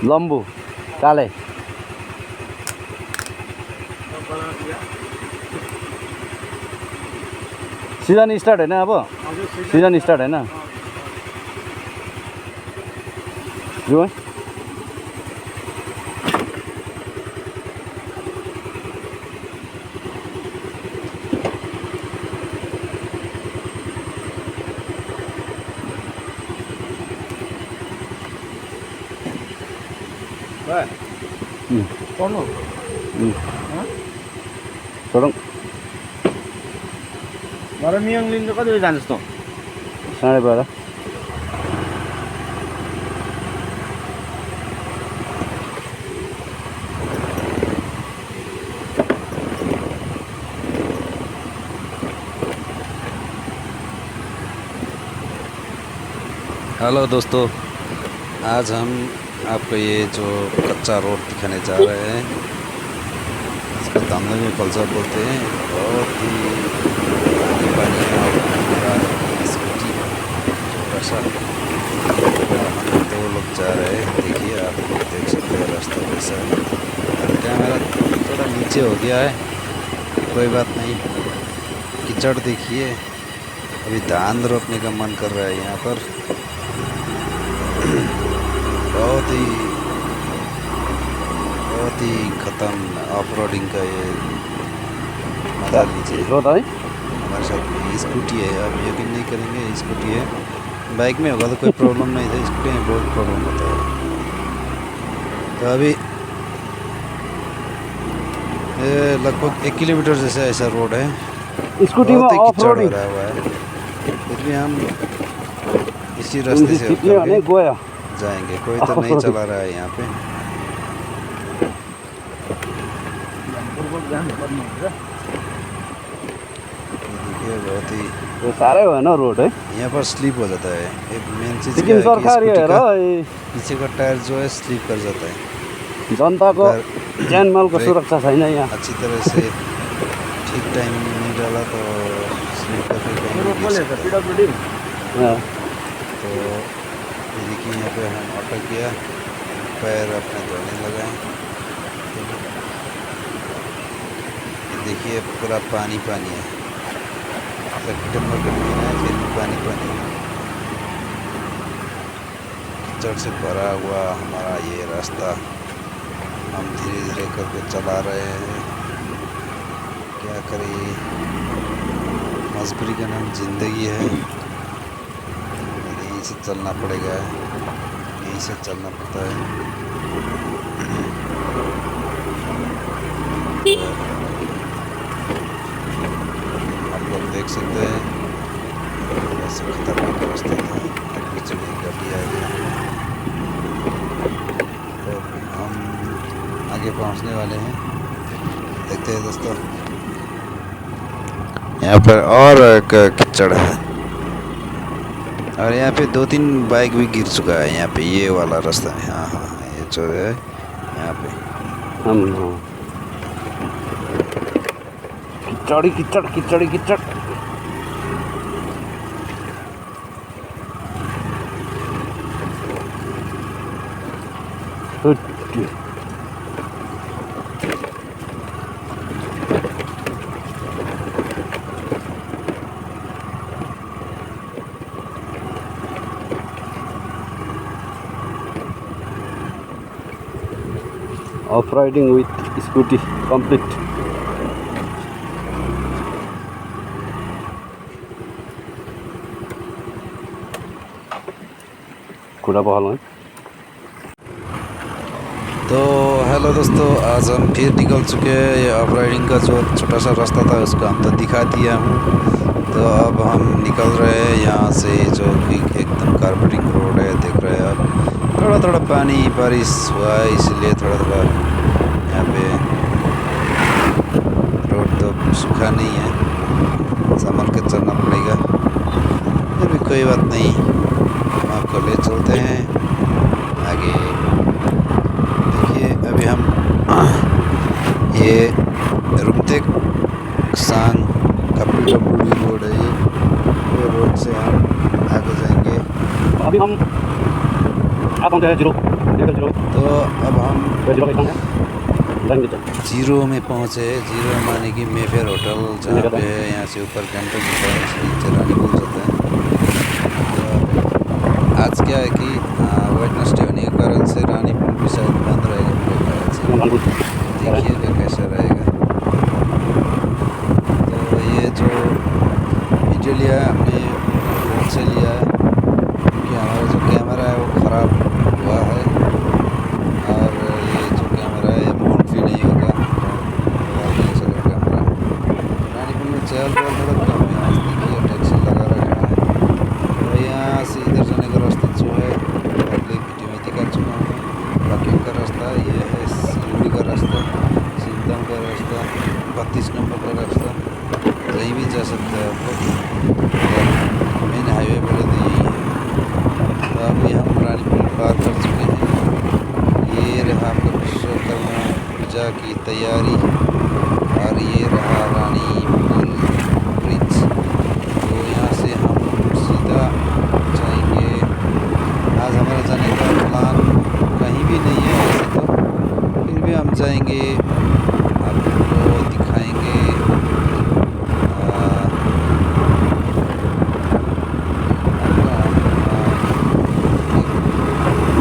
लम्बू काले season start हैन अब सीजन स्टार्ट हैन जो Tolong. Marami yang lindo ka dito janos to. Sana ba? Hello दोस्तों, आज हम आपको ये जो कच्चा रोड दिखाने जा रहे हैं, इसको तमिल में कल्चर बोलते हैं। बहुत ही पानी है और हमारा स्कूटी छोटा सा, हम 2 लोग जा रहे हैं। देखिए, आप लोग देख सकते हैं रास्ता कैसा है। कैमरा थोड़ा नीचे हो गया है, कोई बात नहीं। कीचड़ देखिए, अभी धान रोपने का मन कर रहा है यहाँ पर। बहुत ही खत्म ऑफ रोडिंग का ये मजा लीजिए। हमारे साथ स्कूटी है, आप यकीन नहीं करेंगे, स्कूटी है। बाइक में होगा तो कोई प्रॉब्लम नहीं था, स्कूटी में बहुत प्रॉब्लम होता है। तो अभी लगभग 1 किलोमीटर जैसा ऐसा रोड है, स्कूटी में ऑफ रोडिंग भरा हुआ है। फिर भी हम इसी रास्ते से जाएंगे। कोई तो नहीं चला रहा है यहाँ पे। देखिए, बहुत ही तो सारे हो ना रोड है, यहाँ पर स्लिप हो जाता है। एक मेन चीज लेकिन सरकार ये है पीछे का टायर जो है स्लिप कर जाता है। जनता को जान माल को सुरक्षा छैन यहाँ। अच्छी तरह से ठीक टाइम में नहीं डाला तो स्लिप करके तो देखिए, यहाँ पे हम अटक गया, पैर अपने धोने लगाए। देखिए, पूरा पानी पानी है। सितंबर का महीना है, फिर भी पानी पानी है। कीचड़ से भरा हुआ हमारा ये रास्ता हम धीरे धीरे करके चला रहे हैं। क्या करें, मजबूरी का नाम जिंदगी है। यहीं से चलना पड़ेगा, यहीं से चलना पड़ता है। आप लोग देख सकते हैं ऐसे खतरनाक रास्ता था, बीच में गाड़ी आ गया। तो हम आगे पहुंचने वाले हैं, देखते हैं दोस्तों। यहाँ पर और एक कीचड़ है और यहाँ पे 2-3 बाइक भी गिर चुका है। यहाँ पे ये वाला रास्ता है, हाँ, ये जो है यहाँ पे कीचड़ कीचड़ कीचड़। Off riding with scooty complete. खुला बहाल है। तो हेलो दोस्तों, आज हम फिर निकल चुके हैं। ये ऑफ राइडिंग का जो छोटा सा रास्ता था उसको हम तो दिखा दिया हूँ। तो अब हम निकल रहे हैं यहाँ से, जो कि एकदम कारपेटिंग रोड है, देख रहे हैं आप। थोड़ा थोड़ा पानी बारिश हुआ है, इसलिए थोड़ा थोड़ा यहाँ पे रोड तो सूखा नहीं है, संभल के चलना पड़ेगा। फिर भी कोई बात नहीं, हम आपको ले चलते हैं आगे। देखिए, अभी हम ये रुमतेक सांग कपिल रोड है, ये रोड से हम आगे जाएंगे। अभी हम आप 0 तो अब हम जीरो में पहुँचे। जीरो माने कि मेफेयर होटल जहाँ पे है, यहाँ से ऊपर गंटोक होता है, नीचे रानीपुल होता है। तो आज क्या है कि वेडनेसडे होने के कारण से रानीपुल भी शायद बंद रहेगा मेरे ख्याल से। देखिएगा कैसा रहेगा। तो ये जो वीडियो लिया है हमने फ़ोन से लिया है, क्योंकि हमारा जो कैमरा है वो ख़राब हुआ है और ये जो कैमरा है माउंट भी नहीं होगा। कैमरा रानीपुल में चहल पहल थोड़ा कम है। आज देखिए टैक्सी लगा रखा है। तो यहाँ से इधर जाने का रास्ता जो है अगले वीडियो में दिखा चुका हूँ। बाकी का रास्ता ये है सिलगुड़ी का रास्ता, सिंधम का रास्ता, 32 नंबर का रास्ता, कहीं भी जा सकते हैं आप लोग। मेन हाईवे बोले तो यही है। तो अभी हम रानीपुल पार कर चुके हैं। ये रहा आपका विश्वकर्मा पूजा की तैयारी और ये रहा रानीपुल ब्रिज। तो यहाँ से हम सीधा जाएंगे। आज हमारा जाने का प्लान कहीं भी नहीं है वैसे तो, फिर भी हम जाएंगे, आपको दिखाएंगे।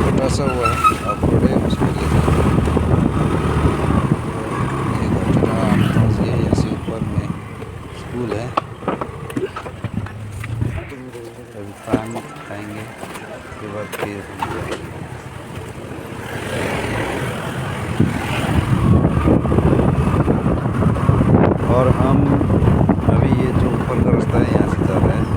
छोटा सा हुआ है ऑफरोड है, उसमें ले जाएंगे। ये घटना पहुँच गया। यहाँ से ऊपर में स्कूल है। अभी पानी खाएंगे, उसके बाद फिर हम जाएंगे। और हम अभी ये जो ऊपर का रास्ता है यहाँ से जा रहे हैं।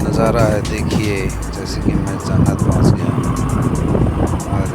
नज़ारा है देखिए, जैसे कि मैं जन्नत पहुंच गया। और